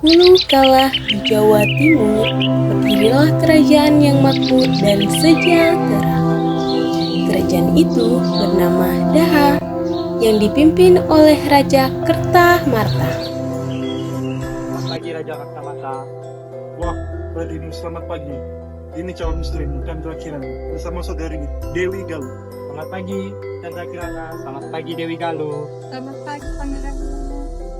Dahulu kala di Jawa Timur, berdirilah kerajaan yang makmur dan sejahtera. Kerajaan itu bernama Daha, yang dipimpin oleh Raja Kertamarta. Selamat pagi Raja Kaktamata. Wah, Raden, selamat pagi. Ini calon istri Chandra Kirana bersama saudari Dewi Galuh. Selamat pagi Chandra Kirana. Selamat pagi Dewi Galuh. Selamat pagi Pangeran.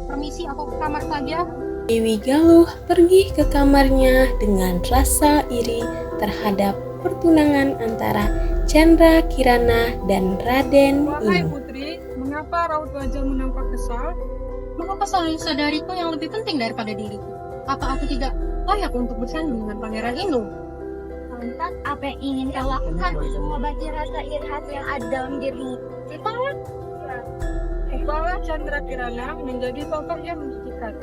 Permisi, aku ke kamar saja. Dewi Galuh pergi ke kamarnya dengan rasa iri terhadap pertunangan antara Chandra Kirana dan Raden Wahai Inu. putri, mengapa raut wajahmu nampak kesal? Mengapa selalu saudariku yang lebih penting daripada diriku? Apa aku tidak layak untuk bersanding dengan Pangeran Inu? Lantas apa yang ingin kau lakukan untuk mengobati rasa iri hati yang ada dalam dirimu? Ubahlah Chandra Kirana menjadi sosok yang menjijikan.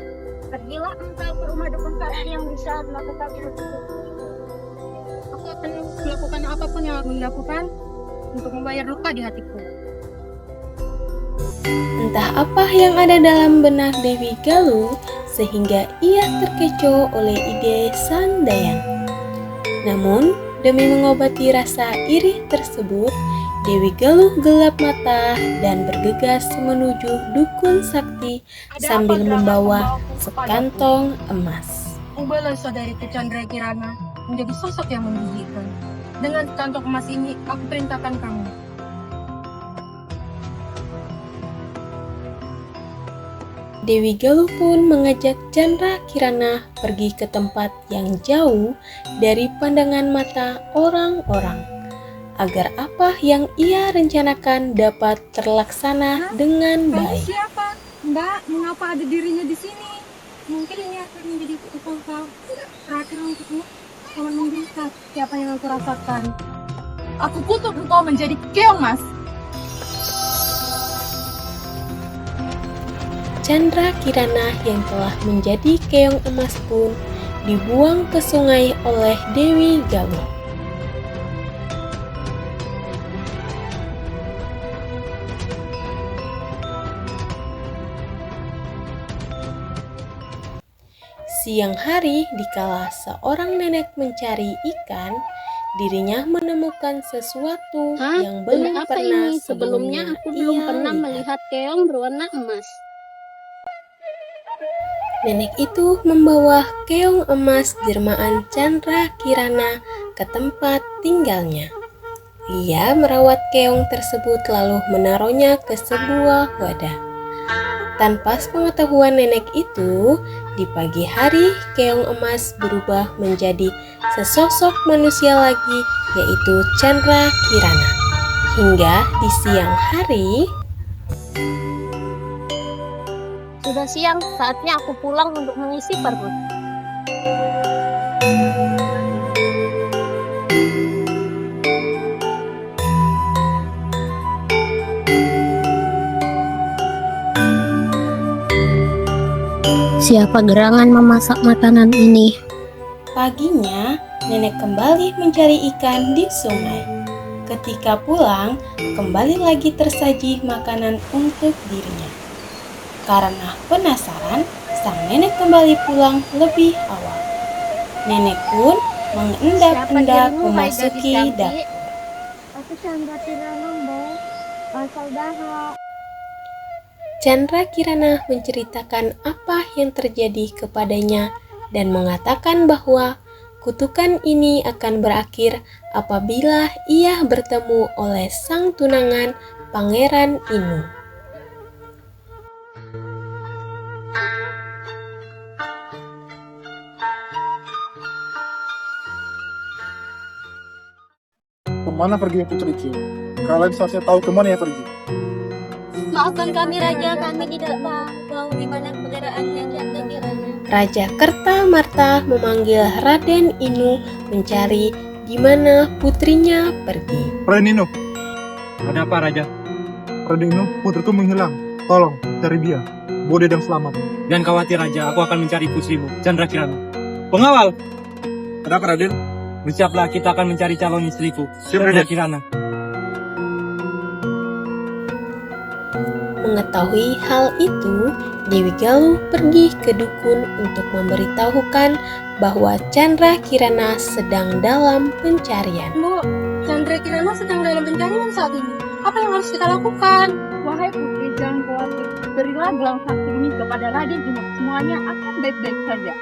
Pergilah engkau ke rumah dukun sakti yang bisa melakukan itu. Aku akan melakukan apapun yang aku lakukan untuk membayar luka di hatiku. Entah apa yang ada dalam benak Dewi Galuh sehingga ia terkecoh oleh ide Sang Dayang. Namun, demi mengobati rasa iri tersebut, Dewi Galuh gelap mata dan bergegas menuju dukun sakti sambil membawa sekantong emas. Ubahlah saudariku Chandra Kirana menjadi sosok yang menjijikan. Dengan kantong emas ini, aku perintahkan kamu. Dewi Galuh pun mengajak Chandra Kirana pergi ke tempat yang jauh dari pandangan mata orang-orang, agar apa yang ia rencanakan dapat terlaksana dengan Kamu baik. siapa? Mbak, mengapa ada dirinya di sini? Mungkin ini akan menjadi upah terakhir untukmu. Kamu melihat siapa yang aku rasakan. Aku kutuk engkau menjadi keong, Mas. Chandra Kirana yang telah menjadi keong emas pun dibuang ke sungai oleh Dewi Galuh. Siang hari, dikala seorang nenek mencari ikan, dirinya menemukan sesuatu yang belum Apa pernah ini? Sebelumnya aku belum ia pernah lihat. melihat keong berwarna emas. Nenek itu membawa keong emas dirmaan Chandra Kirana ke tempat tinggalnya. Ia merawat keong tersebut lalu menaruhnya ke sebuah wadah. Tanpa sepengetahuan nenek itu, di pagi hari keong emas berubah menjadi sesosok manusia lagi, yaitu Chandra Kirana. Hingga di siang hari, Sudah siang, saatnya aku pulang untuk mengisi perut. Siapa gerangan memasak makanan ini? paginya nenek kembali mencari ikan di sungai. Ketika pulang, kembali lagi tersaji makanan untuk dirinya. Karena penasaran, sang nenek kembali pulang lebih awal. Nenek pun mengendap-endap memasuki dapur. Aku Chandra Kirana, Mbak. Asal Daha. Chandra Kirana menceritakan apa yang terjadi kepadanya dan mengatakan bahwa kutukan ini akan berakhir apabila ia bertemu oleh sang tunangan Pangeran Inu. Kemana pergi putriku? Kalian seharusnya tahu kemana ya pergi. Maafkan kami Raja, kami tidak tahu di mana kendaraannya Chandra Kirana. Raja Kertamarta memanggil Raden Inu mencari di mana putrinya pergi. Raden Inu, Ada apa Raja? Raden Inu, putriku menghilang. Tolong, cari dia. Bawa dia dan selamat. Jangan khawatir Raja, aku akan mencari putrimu, Chandra Kirana. Pengawal, Kenapa Raden? bersiaplah, kita akan mencari calon istriku, Siap, Chandra Raden. Kirana. Mengetahui hal itu, Dewi Galuh pergi ke dukun untuk memberitahukan bahwa Chandra Kirana sedang dalam pencarian. Bu, Chandra Kirana sedang dalam pencarian saat ini. Apa yang harus kita lakukan? Wahai putri, jangan khawatir. Berilah gelang sakti ini kepada Raden Inu. Semuanya akan baik-baik saja.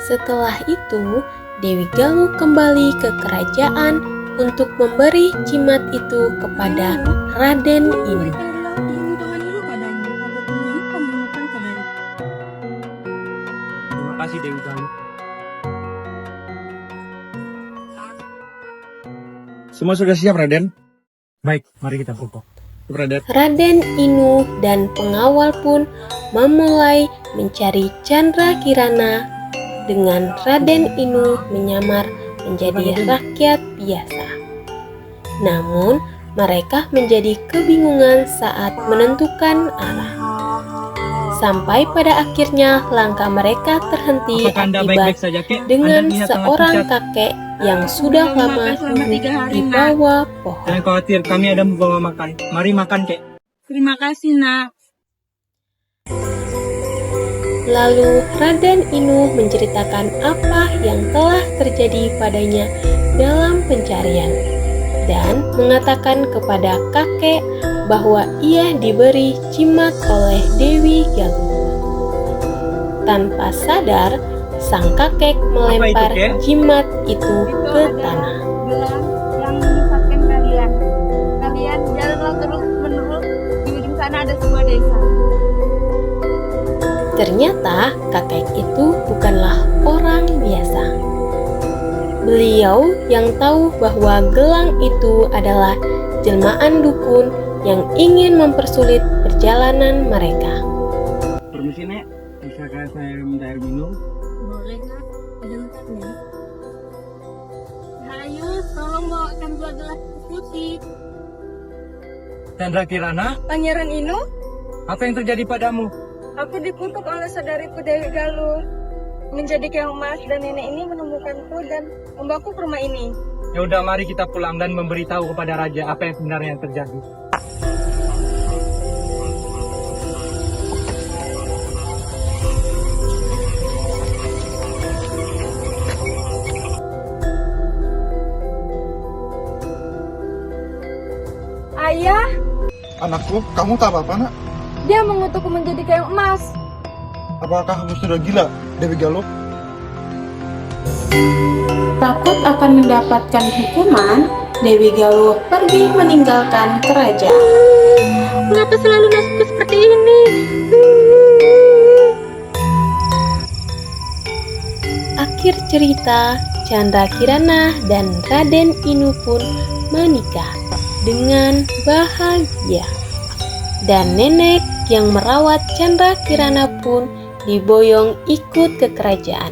Setelah itu, Dewi Galuh kembali ke kerajaan untuk memberi jimat itu kepada Raden Inu. Berikanlah perlindungan dulu padanya agar dia bisa menemukan kebenaran. Terima kasih Dewi Galuh. Semua sudah siap, Raden? Baik, mari kita bobo. Raden. Raden Inu dan pengawal pun memulai mencari Chandra Kirana dengan Raden Inu menyamar menjadi rakyat biasa. Namun, mereka menjadi kebingungan saat menentukan arah. Sampai pada akhirnya langkah mereka terhenti Apakah Anda akibat baik-baik saja, Kek? dengan Anda terlihat sangat seorang pucat. kakek yang sudah lama duduk di bawah pohon. Jangan khawatir, kami ada membawa makan. Mari makan, Kek. Terima kasih, Nak. Lalu Raden Inu menceritakan apa yang telah terjadi padanya dalam pencarian dan mengatakan kepada kakek bahwa ia diberi jimat oleh Dewi Galuh. Tanpa sadar, sang kakek melempar Kek? jimat itu ke tanah. Gelang yang menyesatkan kalian. Kalian jalanlah terus menerus. Di ujung sana ada sebuah desa. Ternyata kakek itu bukanlah orang biasa. Beliau yang tahu bahwa gelang itu adalah jelmaan dukun yang ingin mempersulit perjalanan mereka. Permisi, Nek. Bisakah saya minta air minum? Boleh, Nak. Sebentarnya. Ayo, tolong bawakan 2 gelas putih. Chandra Kirana, Pangeran Inu, apa yang terjadi padamu? aku dikutuk oleh saudariku Dewi Galuh. Menjadi keong emas dan nenek ini menemukanku dan membawaku ke rumah ini. Ya udah, mari kita pulang dan memberitahu kepada raja apa yang sebenarnya terjadi. Ayah, Anakku, kamu tak apa-apa, nak? dia mengutukku menjadi keong emas. Apakah kamu sudah gila, Dewi Galuh? Takut akan mendapatkan hukuman, Dewi Galuh pergi meninggalkan kerajaan. Mengapa selalu nasibku seperti ini? Akhir cerita, Chandra Kirana dan Raden Inu pun menikah dengan bahagia. Dan nenek yang merawat Chandra Kirana pun diboyong ikut ke kerajaan.